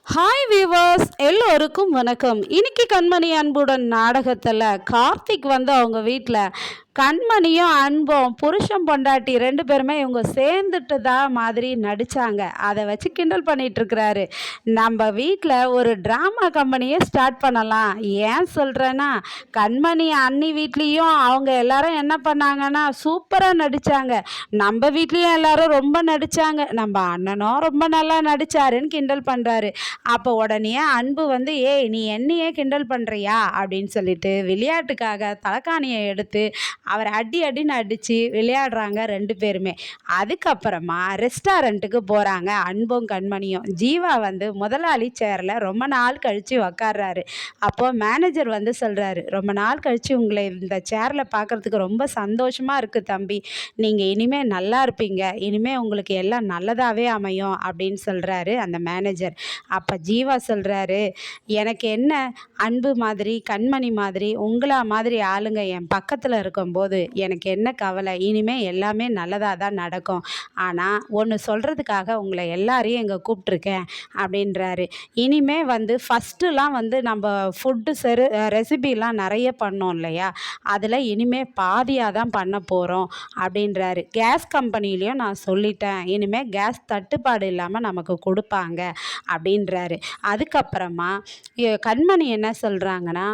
Hi viewers, எல்லோருக்கும் வணக்கம். இன்னைக்கு கண்மணி அன்புடன் நாடகத்தில் கார்த்திக் வந்து அவங்க வீட்டில் கண்மணியும் அன்பும் புருஷன் பொண்டாட்டி 2 பேருமே இவங்க சேர்ந்துட்டு தான் மாதிரி நடித்தாங்க. அதை வச்சு கிண்டல் பண்ணிகிட்ருக்கிறாரு. நம்ம வீட்டில் ஒரு ட்ராமா கம்பெனியே ஸ்டார்ட் பண்ணலாம். ஏன் சொல்கிறேன்னா, கண்மணி அண்ணி வீட்லேயும் அவங்க எல்லாரும் என்ன பண்ணாங்கன்னா சூப்பராக நடித்தாங்க. நம்ம வீட்லேயும் எல்லாரும் ரொம்ப நடித்தாங்க. நம்ம அண்ணனும் ரொம்ப நல்லா நடித்தாருன்னு கிண்டல் பண்ணுறாரு. அப்போ உடனே அன்பு வந்து ஏய் நீ என்னையே கிண்டல் பண்ணுறியா அப்படின்னு சொல்லிட்டு விளையாட்டுக்காக தலைக்காணியை எடுத்து அவர் அடி அடின்னு அடித்து விளையாடுறாங்க 2 பேருமே. அதுக்கப்புறமா ரெஸ்டாரண்ட்டுக்கு போகிறாங்க அன்பும் கண்மணியும். ஜீவா வந்து முதலாளி சேரில் ரொம்ப நாள் கழித்து உக்காடுறாரு. அப்போது மேனேஜர் வந்து சொல்கிறாரு, ரொம்ப நாள் கழித்து உங்களை இந்த சேரில் பார்க்குறதுக்கு ரொம்ப சந்தோஷமாக இருக்குது தம்பி. நீங்கள் இனிமேல் நல்லா இருப்பீங்க, இனிமேல் உங்களுக்கு எல்லாம் நல்லதாகவே அமையும் அப்படின்னு சொல்கிறாரு அந்த மேனேஜர். அப்போ ஜீவா சொல்கிறாரு, எனக்கு என்ன அன்பு மாதிரி கண்மணி மாதிரி உங்களா மாதிரி ஆளுங்க என் பக்கத்தில் இருக்கும்போது எனக்கு என்ன கவலை, இனிமேல் எல்லாமே நல்லதாக தான் நடக்கும். ஆனால் ஒன்று சொல்கிறதுக்காக உங்களை எல்லாரையும் இங்கே கூப்பிட்ருக்கேன் அப்படின்றாரு. இனிமே வந்து ஃபஸ்ட்டுலாம் வந்து நம்ம ஃபுட்டு ரெசிபிலாம் நிறைய பண்ணோம் இல்லையா, அதில் இனிமேல் பாதியாக தான் பண்ண போகிறோம் அப்படின்றாரு. கேஸ் கம்பெனிலையும் நான் சொல்லிட்டேன், இனிமேல் கேஸ் தட்டுப்பாடு இல்லாமல் நமக்கு கொடுப்பாங்க அப்படின்றாரு. அதுக்கப்புறமா கண்மணி என்ன சொல்கிறாங்கன்னா,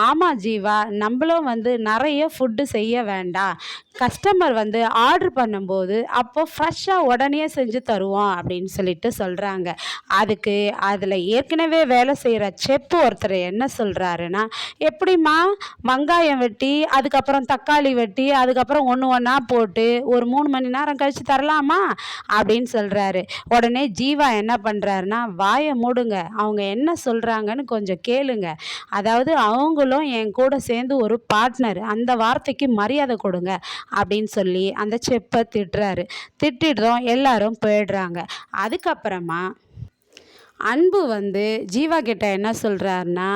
ஆமாம் ஜீவா, நம்மளும் வந்து நிறைய ஃபுட்டு செய்ய வேண்டாம், கஸ்டமர் வந்து ஆர்டர் பண்ணும்போது அப்போ ஃப்ரெஷ்ஷாக உடனே செஞ்சு தருவோம் அப்படின்னு சொல்லிட்டு சொல்கிறாங்க. அதுக்கு அதில் ஏற்கனவே வேலை செய்கிற செப்பு ஒருத்தர் என்ன சொல்கிறாருன்னா, எப்படிம்மா வெங்காயம் வெட்டி அதுக்கப்புறம் தக்காளி வெட்டி அதுக்கப்புறம் ஒன்று ஒன்றா போட்டு ஒரு 3 மணி நேரம் கழித்து தரலாமா அப்படின்னு சொல்கிறாரு. உடனே ஜீவா என்ன பண்ணுறாருன்னா, வாயை மூடுங்க, அவங்க என்ன சொல்கிறாங்கன்னு கொஞ்சம் கேளுங்க, அதாவது அவங்களும் என் கூட சேர்ந்து ஒரு பார்ட்னர், அந்த வார்த்தைக்கு மரியாதை கொடுங்க அப்படின்னு சொல்லி அந்த செப்பை திட்டுறாரு. திட்டிடுறோம், எல்லாரும் போயிடுறாங்க. அதுக்கப்புறமா அன்பு வந்து ஜீவா கிட்ட என்ன சொல்கிறாருன்னா,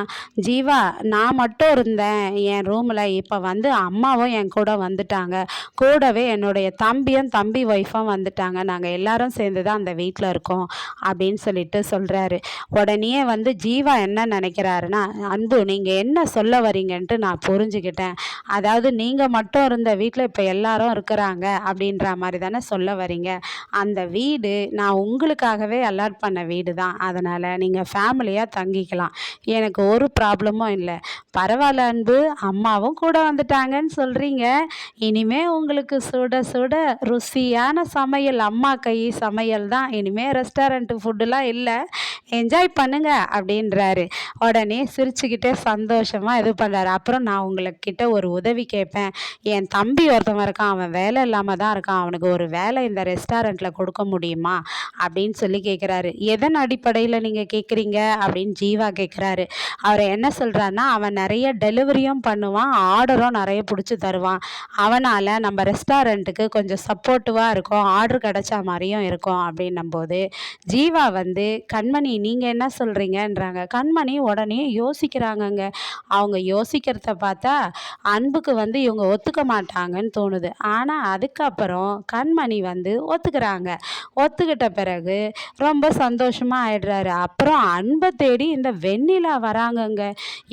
ஜீவா நான் மட்டும் இருந்தேன் என் ரூமில், இப்போ வந்து அம்மாவும் என் கூட வந்துட்டாங்க, கூடவே என்னுடைய தம்பியும் தம்பி ஒய்ஃபும் வந்துட்டாங்க, நாங்கள் எல்லாரும் சேர்ந்து தான் அந்த வீட்டில் இருக்கோம் அப்படின்னு சொல்லிட்டு சொல்கிறாரு. உடனே வந்து ஜீவா என்ன நினைக்கிறாருன்னா, அன்பு நீங்கள் என்ன சொல்ல வரீங்கன்ட்டு நான் புரிஞ்சுக்கிட்டேன், அதாவது நீங்கள் மட்டும் இருந்த வீட்டில் இப்போ எல்லாரும் இருக்கிறாங்க அப்படின்ற மாதிரி தானே சொல்ல வரீங்க. அந்த வீடு நான் உங்களுக்காகவே அலாட் பண்ண வீடு தான், அதனால் நீங்கள் ஃபேமிலியாக தங்கிக்கலாம், எனக்கு ஒரு ப்ராப்ளமும் இல்லை. பரவாயில்ல அன்பு, அம்மாவும் கூட வந்துட்டாங்கன்னு சொல்கிறீங்க, இனிமேல் உங்களுக்கு சுட சுட ருசியான சமையல், அம்மா கை சமையல் தான், இனிமேல் ரெஸ்டாரண்ட்டு ஃபுட்டுலாம் இல்லை, என்ஜாய் பண்ணுங்க அப்படின்றாரு. உடனே சிரிச்சுக்கிட்டே சந்தோஷமாக இது பண்ணுறாரு. அப்புறம் நான் உங்கள்கிட்ட ஒரு உதவி கேட்பேன், என் தம்பி ஒருத்தவன் இருக்கான், அவன் வேலை இல்லாமல் தான் இருக்கான், அவனுக்கு ஒரு வேலை இந்த ரெஸ்டாரண்ட்டில் கொடுக்க முடியுமா அப்படின்னு சொல்லி கேட்குறாரு. எதன் அடிப்படையில் நீங்கள் கேட்குறீங்க அப்படின்னு ஜீவா கேட்குறாரு. அவர் என்ன சொல்கிறாருன்னா, அவன் நிறைய டெலிவரியும் பண்ணுவான், ஆர்டரும் நிறைய பிடிச்சி தருவான், அவனால் நம்ம ரெஸ்டாரண்ட்டுக்கு கொஞ்சம் சப்போர்ட்டிவாக இருக்கும், ஆர்டர் கிடைச்சா மாதிரியும் இருக்கும் அப்படின்னும்போது ஜீவா வந்து கண்மணி நீங்கள் என்ன சொல்கிறீங்கன்றாங்க. கண்மணி உடனே யோசிக்கிறாங்கங்க. அவங்க யோசிக்கிறத பார்த்தா அன்புக்கு வந்து இவங்க ஒத்துக்க மாட்டாங்கன்னு தோணுது. ஆனால் அதுக்கப்புறம் கண்மணி வந்து ஒத்துக்கிறாங்க. ஒத்துக்கிட்ட பிறகு ரொம்ப சந்தோஷமாக ஆயிடுறாரு. அப்புறம் அன்பை தேடி இந்த வெண்ணிலா வராங்கங்க.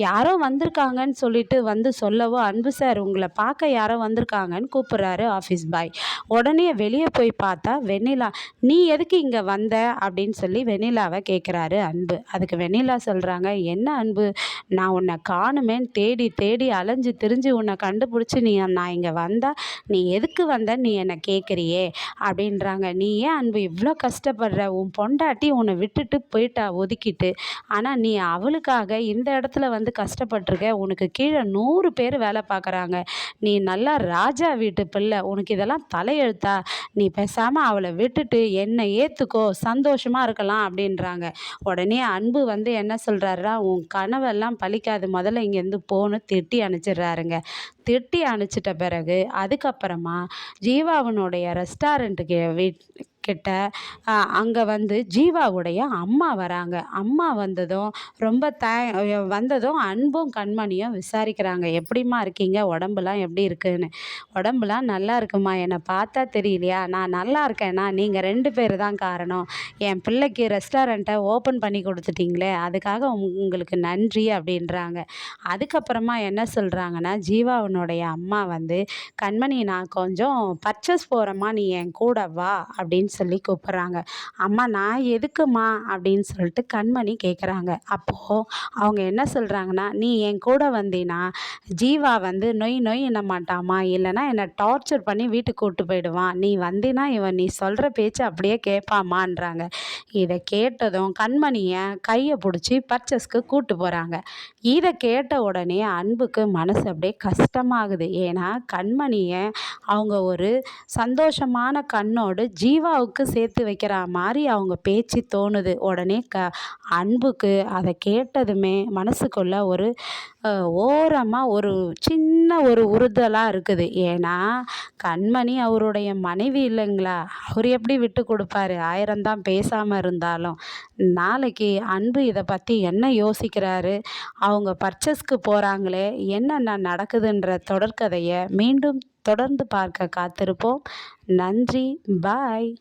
யாரோ வந்திருக்காங்கன்னு சொல்லிட்டு வந்து சொல்லவும், அன்பு சார் உங்களை பார்க்க யாரோ வந்திருக்காங்கன்னு கூப்பிட்றாரு ஆஃபீஸ் பாய். உடனே வெளியே போய் பார்த்தா வெண்ணிலா, நீ எதுக்கு இங்கே வந்த அப்படின்னு சொல்லி வெண்ணிலாவை கேட்குறாரு அன்பு. அதுக்கு வெண்ணிலா சொல்கிறாங்க, என்ன அன்பு, நான் உன்னை காணுமேன்னு தேடி தேடி அலைஞ்சு திரிஞ்சு உன்னை கண்டுபிடிச்சி நான் இங்கே வந்தால் நீ எதுக்கு வந்த நீ என்னை கேட்குறியே அப்படின்றாங்க. நீ ஏன் அன்பு இவ்வளோ கஷ்டப்படுற, உன் பொண்டாட்டி உன்னை விட்டுட்டு போயிட்டா ஒதுக்கிட்டு, ஆனால் நீ அவளுக்காக இந்த இடத்துல வந்து கஷ்டப்பட்டிருக்க, உனக்கு கீழே 100 பேர் வேலை பார்க்குறாங்க, நீ நல்லா ராஜா வீட்டு பிள்ளை, உனக்கு இதெல்லாம் தலையெழுத்தா, நீ பேசாமல் அவளை விட்டுட்டு என்னை ஏற்றுக்கோ, சந்தோஷமாக இருக்கலாம் அப்படின்றாங்க. உடனே அன்பு வந்து என்ன சொல்கிறாருன்னா, உன் கனவெல்லாம் பலிக்காது, முதல்ல இங்கேருந்து போன்னு திட்டி அனுப்பிச்சிடுறாருங்க. திட்டி அனுப்பிச்சிட்ட பிறகு அதுக்கப்புறமா ஜீவாவினுடைய ரெஸ்டாரண்ட்டுக்கு கிட்ட அங்கே வந்து ஜீவாவுடைய அம்மா வராங்க. அம்மா வந்ததும் ரொம்ப வந்ததும் அன்பும் கண்மணியும் விசாரிக்கிறாங்க. எப்படிம்மா இருக்கீங்க? உடம்புலாம் எப்படி இருக்குன்னு. உடம்புலாம் நல்லா இருக்குமா, என்னை பார்த்தா தெரியலையா? நான் நல்லா இருக்கேன்னா நீங்கள் 2 பேர் தான் காரணம். என் பிள்ளைக்கு ரெஸ்டாரண்ட்டை ஓப்பன் பண்ணி கொடுத்துட்டீங்களே, அதுக்காக உங்களுக்கு நன்றி அப்படின்றாங்க. அதுக்கப்புறமா என்ன சொல்கிறாங்கன்னா, ஜீவாவினுடைய அம்மா வந்து, கண்மணி நான் கொஞ்சம் பர்ச்சேஸ் போகிறேம்மா, நீ என் கூட வா அப்படின்னு சொல்லி கூப்பிட்றாங்க. அம்மா நான் எதுக்குமா அப்படின்னு சொல்லிட்டு கண்மணி கேட்குறாங்க. அப்போது அவங்க என்ன சொல்கிறாங்கன்னா, நீ என் கூட வந்தீன்னா ஜீவா வந்து நொய் நொய் என்ன மாட்டாமா, இல்லைன்னா என்னை டார்ச்சர் பண்ணி வீட்டுக்கு கூப்பிட்டு போயிடுவான். நீ வந்தீன்னா இவன் நீ சொல்கிற பேச்சு அப்படியே கேட்பாமான்றாங்க. இதை கேட்டதும் கண்மணியை கையை பிடிச்சி பர்ச்சேஸ்க்கு கூப்பிட்டு போகிறாங்க. இதை கேட்ட உடனே அன்புக்கு மனசு அப்படியே கஷ்டமாகுது. ஏன்னா கண்மணியை அவங்க ஒரு சந்தோஷமான கண்ணோடு ஜீவாவுக்கு சேர்த்து வைக்கிற மாதிரி அவங்க பேச்சு தோணுது. உடனே அன்புக்கு அதை கேட்டதுமே மனசுக்குள்ள ஒரு ஓரமாக ஒரு சின்ன ஒரு உறுதலாக இருக்குது. ஏன்னா கண்மணி அவருடைய மனைவி இல்லைங்களா, அவர் எப்படி விட்டு கொடுப்பாரு? 1000 தான் பேசாமல் இருந்தாலும். நாளைக்கு அன்பு இதை பற்றி என்ன யோசிக்கிறாரு, அவங்க பர்ச்சேஸ்க்கு போகிறாங்களே, என்னென்ன நடக்குதுன்ற தொடர்கதையை மீண்டும் தொடர்ந்து பார்க்க காத்திருப்போம். நன்றி. பாய்.